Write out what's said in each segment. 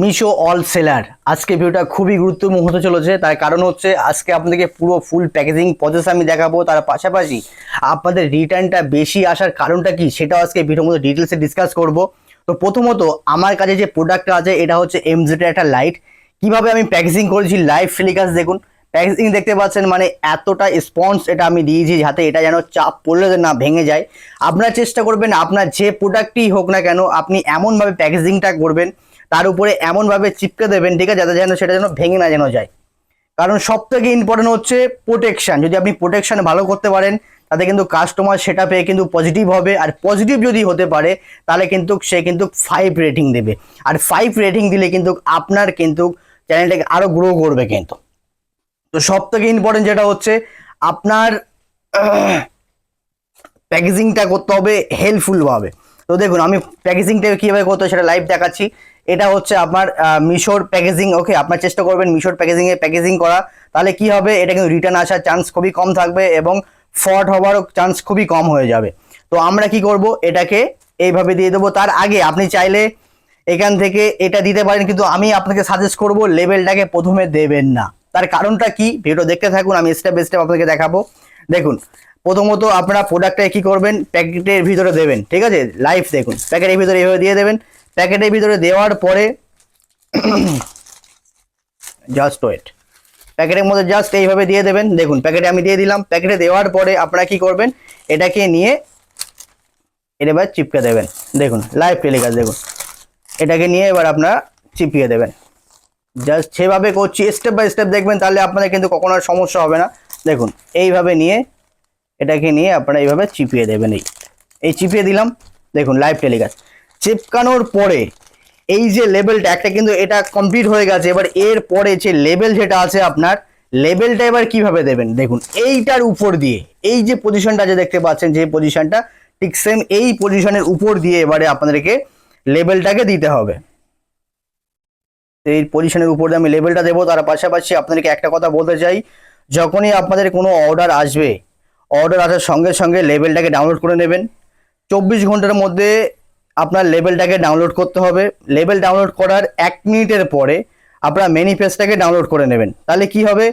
Meesho all seller আজকে ভিডিওটা খুবই গুরুত্বপূর্ণ হতে চলেছে। তার কারণ হচ্ছে আজকে আপনাদেরকে পুরো ফুল প্যাকেজিং প্রসেস আমি দেখাবো। তার পাশাপাশি আপনাদের রিটার্নটা বেশি আসার কারণটা কি সেটাও আজকে ভিডিওর মধ্যে ডিটেলসে ডিসকাস করব। তো প্রথমত আমার কাছে যে প্রোডাক্টটা আছে এটা হচ্ছে এমজেটের একটা লাইট। কিভাবে আমি প্যাকেজিং করেছি লাইভ ফিলিকাস দেখুন। প্যাকেজিং দেখতে পাচ্ছেন, মানে এতটা স্পঞ্জ এটা আমি দিয়েছি যাতে এটা যেন চাপ পড়লে না ভেঙে যায়। আপনারা চেষ্টা করবেন আপনার যে প্রোডাক্টই হোক না কেন আপনি এমনভাবে প্যাকেজিংটা করবেন, তার উপরে এমনভাবে চিপকে দেবেন, ঠিক আছে, যাতে যেন সেটা যেন ভেঙে না যেন যায়। কারণ সব থেকে ইম্পর্টেন্ট হচ্ছে প্রোটেকশন। যদি আপনি প্রোটেকশন ভালো করতে পারেন তাতে কিন্তু কাস্টমার সেটা পেয়ে কিন্তু পজিটিভ হবে। আর পজিটিভ যদি হতে পারে তাহলে কিন্তু সে কিন্তু 5 রেটিং দেবে। আর 5 রেটিং দিলে কিন্তু আপনার কিন্তু চ্যানেলটাকে আরো গ্রো করবে কিন্তু। তো সব থেকে ইম্পর্টেন্ট যেটা হচ্ছে আপনার প্যাকেজিংটা করতে হবে হেল্পফুল ভাবে। তো দেখুন আমি প্যাকেজিংটা কিভাবে করতে হয় সেটা লাইভ দেখাচ্ছি। এটা হচ্ছে আপনার মিশোর প্যাকেজিং। ওকে, আপনার চেষ্টা করবেন মিশোর প্যাকেজিং করা, তাহলে কি হবে, এটা কিন্তু রিটার্ন আসার চান্স খুবই কম থাকবে এবং ফ্রড হওয়ারও চান্স খুবই কম হয়ে যাবে। তো আমরা কি করব, এটাকে এইভাবে দিয়ে দেবো। তার আগে আপনি চাইলে এখান থেকে এটা দিতে পারেন, কিন্তু আমি আপনাকে সাজেস্ট করব লেবেলটাকে প্রথমে দেবেন না। তার কারণটা কি, ভিডিও দেখতে থাকুন, আমি স্টেপ বাই স্টেপ আপনাকে দেখাবো। দেখুন প্রথমত আপনারা প্রোডাক্টটা কি করবেন, প্যাকেটের ভিতরে দেবেন, ঠিক আছে, লাইভ দেখুন, প্যাকেটের ভিতরে এইভাবে দিয়ে দেবেন। প্যাকেটের ভিতরে দেওয়ার পরে জাস্ট ওয়েট, প্যাকেটের মধ্যে জাস্ট এইভাবে দিয়ে দেবেন। দেখুন প্যাকেটে আমি দিয়ে দিলাম। প্যাকেটে দেওয়ার পরে আপনারা কি করবেন, এটাকে নিয়ে এবার চিপকে দেবেন। দেখুন লাইভ টেলিকাস্ট, দেখুন এটাকে নিয়ে এবার আপনারা চিপিয়ে দেবেন। জাস্ট সেভাবে করছি, স্টেপ বাই স্টেপ দেখবেন, তাহলে আপনাদের কিন্তু কখনো আর সমস্যা হবে না। দেখুন এইভাবে নিয়ে এটাকে নিয়ে আপনারা এইভাবে চিপিয়ে দেবেন। এই চিপিয়ে দিলাম। দেখুন লাইভ টেলিকাস্ট চিপকানোর পরে এই যে লেবেলটা একটা কিন্তু এটা কমপ্লিট হয়ে গেছে। এবার এর পরে যে লেবেল যেটা আছে আপনার লেবেলটা এবার কিভাবে দেবেন, দেখুন এইটার উপর দিয়ে এই যে পজিশনটা যে দেখতে পাচ্ছেন, যে পজিশনটা ঠিক সেম এই পজিশনের উপর দিয়ে এবারে আপনাদেরকে লেবেলটাকে দিতে হবে। এই পজিশনের উপর দিয়ে আমি লেবেলটা দেবো। তার পাশাপাশি আপনাদেরকে একটা কথা বলতে চাই, যখনই আপনাদের কোনো অর্ডার আসবে, অর্ডার আসার সঙ্গে সঙ্গে লেবেলটাকে ডাউনলোড করে নেবেন। 24 ঘন্টার মধ্যে আপনার লেবেলটাকে ডাউনলোড করতে হবে। লেবেল ডাউনলোড করার 1 মিনিটের পরে আপনার ম্যানিফেস্টটাকে ডাউনলোড করে নেবেন। তাহলে কি হবে,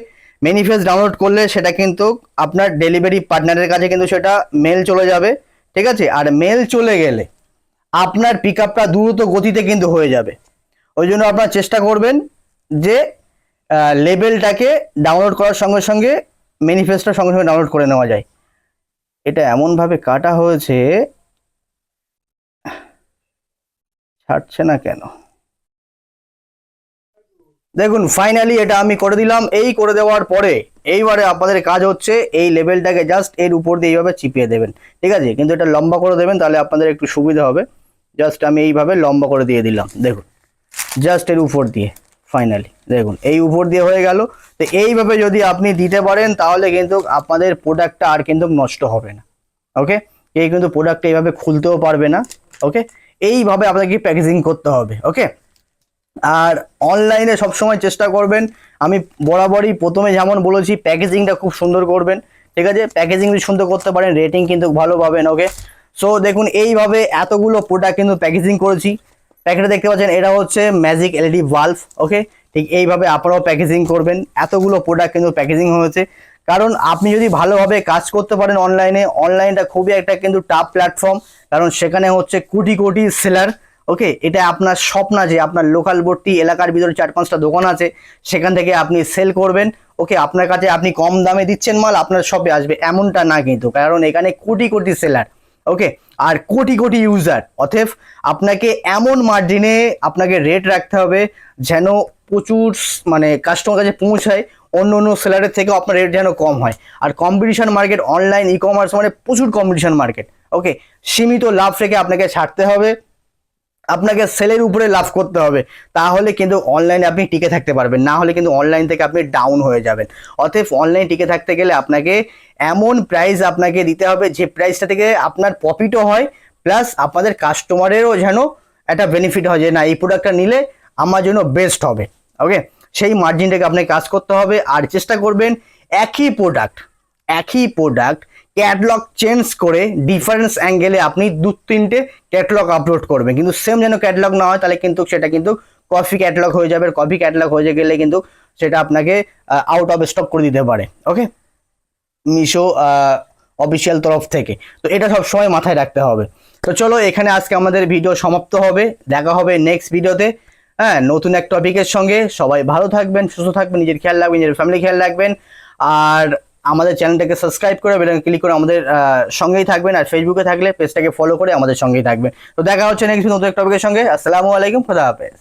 ম্যানিফেস্ট ডাউনলোড করলে সেটা কিন্তু আপনার ডেলিভারি পার্টনারের কাছে কিন্তু সেটা মেল চলে যাবে, ঠিক আছে। আর মেল চলে গেলে আপনার পিক আপটা দ্রুত গতিতে কিন্তু হয়ে যাবে। ওই জন্য আপনার চেষ্টা করবেন যে লেবেলটাকে ডাউনলোড করার সঙ্গে সঙ্গে ম্যানিফেস্টটার সঙ্গে সঙ্গে ডাউনলোড করে নেওয়া যায়। এটা এমনভাবে কাটা হয়েছে, ছাড়ছে না কেন। দেখুন ফাইনালি এটা আমি করে দিলাম। এই করে দেওয়ার পরে এইবারে আপনাদের কাজ হচ্ছে এই লেভেলটাকে জাস্ট এর উপর দিয়ে এইভাবে চিপিয়ে দেবেন, ঠিক আছে, কিন্তু এটা লম্বা করে দেবেন, তাহলে আপনাদের একটু সুবিধা হবে। জাস্ট আমি এইভাবে লম্বা করে দিয়ে দিলাম। দেখুন জাস্ট এর উপর দিয়ে ফাইনালি দেখুন এই উপর দিয়ে হয়ে গেল। তো এইভাবে যদি আপনি দিতে পারেন তাহলে কিন্তু আপনাদের প্রোডাক্টটা আর কিন্তু নষ্ট হবে না। ওকে, এই কিন্তু প্রোডাক্টটা এইভাবে খুলতেও পারবে না। ওকে, এইভাবে আপনাকে প্যাকেজিং করতে হবে। ওকে, আর অনলাইনে সবসময় চেষ্টা করবেন, আমি বরাবরই প্রথমে যেমন বলেছি প্যাকেজিংটা খুব সুন্দর করবেন, ঠিক আছে। প্যাকেজিং যদি সুন্দর করতে পারেন রেটিং কিন্তু ভালো পাবেন। ওকে, সো দেখুন এইভাবে এতগুলো প্রোডাক্ট কিন্তু প্যাকেজিং করেছি। প্যাকেটে দেখতে পাচ্ছেন এটা হচ্ছে ম্যাজিক এলইডি বাল্ব। ওকে, ঠিক এইভাবে আপনারাও প্যাকেজিং করবেন। এতগুলো প্রোডাক্ট কিন্তু প্যাকেজিং হয়েছে, কারণ আপনি যদি ভালোভাবে কাজ করতে পারেন অনলাইনে, অনলাইনটা খুবই একটা কিন্তু টাফ প্ল্যাটফর্ম, কারণ সেখানে হচ্ছে কোটি কোটি সেলার। ওকে, এটা আপনার স্বপ্ন যে আপনার লোকালবর্তী এলাকার ভিতরে 4-5টা দোকান আছে, সেখান থেকে আপনি সেল করবেন। ওকে, আপনার কাছে আপনি কম দামে দিচ্ছেন মাল, আপনার শপে আসবে এমনটা না কিন্তু, কারণ এখানে কোটি কোটি সেলার। ওকে, আর কোটি কোটি ইউজার, অতএব আপনাকে এমন মার্জিনে আপনাকে রেট রাখতে হবে যেন প্রচুর মানে কাস্টমার কাছে পৌঁছায়, অন্য অন্য সেলারের থেকে আপনার রেট যেন কম হয়। আর competition market, online e commerce মানে প্রচুর কম্পিটিশন মার্কেট। ওকে, সীমিত লাভ রেখে আপনাকে ছাড়তে হবে, আপনাকে সেলের উপরে লাভ করতে হবে, তাহলে কিন্তু অনলাইনে আপনি টিকে থাকতে পারবেন, না হলে কিন্তু অনলাইন থেকে আপনি ডাউন হয়ে যাবেন। অতএব অনলাইন টিকে থাকতে গেলে আপনাকে এমন প্রাইস আপনাকে দিতে হবে যে প্রাইসটা থেকে আপনার প্রফিটও হয়, প্লাস আপনাদের কাস্টমারেরও যেন একটা বেনিফিট হয় যে না এই প্রোডাক্টটা নিলে আমার জন্য বেস্ট হবে। ওকে, সেই মার্জিনটাকে আপনাকে কাজ করতে হবে। আর চেষ্টা করবেন একই প্রোডাক্ট ক্যাটলগ চেঞ্জ করে ডিফারেন্স অ্যাঙ্গেলে আপনি 2-3টে ক্যাটলগ আপলোড করবেন, কিন্তু সেম যেন ক্যাটলগ না হয়, তাহলে কিন্তু সেটা কিন্তু কফি ক্যাটালগ হয়ে যাবে। কফি ক্যাটালগ হয়ে গেলে কিন্তু সেটা আপনাকে আউট অফ স্টক করে দিতে পারে। ওকে, মিশো অফিসিয়াল তরফ থেকে। তো এটা সবসময় মাথায় রাখতে হবে। তো চলো এখানে আজকে আমাদের ভিডিও সমাপ্ত হবে, দেখা হবে নেক্সট ভিডিওতে। হ্যাঁ, নতুন এক টপিকের সঙ্গে। সবাই ভালো থাকবেন, সুস্থ থাকবেন, নিজের খেয়াল রাখবেন, নিজের ফ্যামিলি খেয়াল রাখবেন। আর আমাদের চ্যানেলটাকে সাবস্ক্রাইব করে বেল ক্লিক করে আমাদের সঙ্গেই থাকবেন। আর ফেসবুকে থাকলে পেজটাকে ফলো করে আমাদের সঙ্গেই থাকবেন। তো দেখা হচ্ছে নেক্সট নতুন এক টপিকের সঙ্গে। আসসালামু আলাইকুম, খোদা হাফেজ।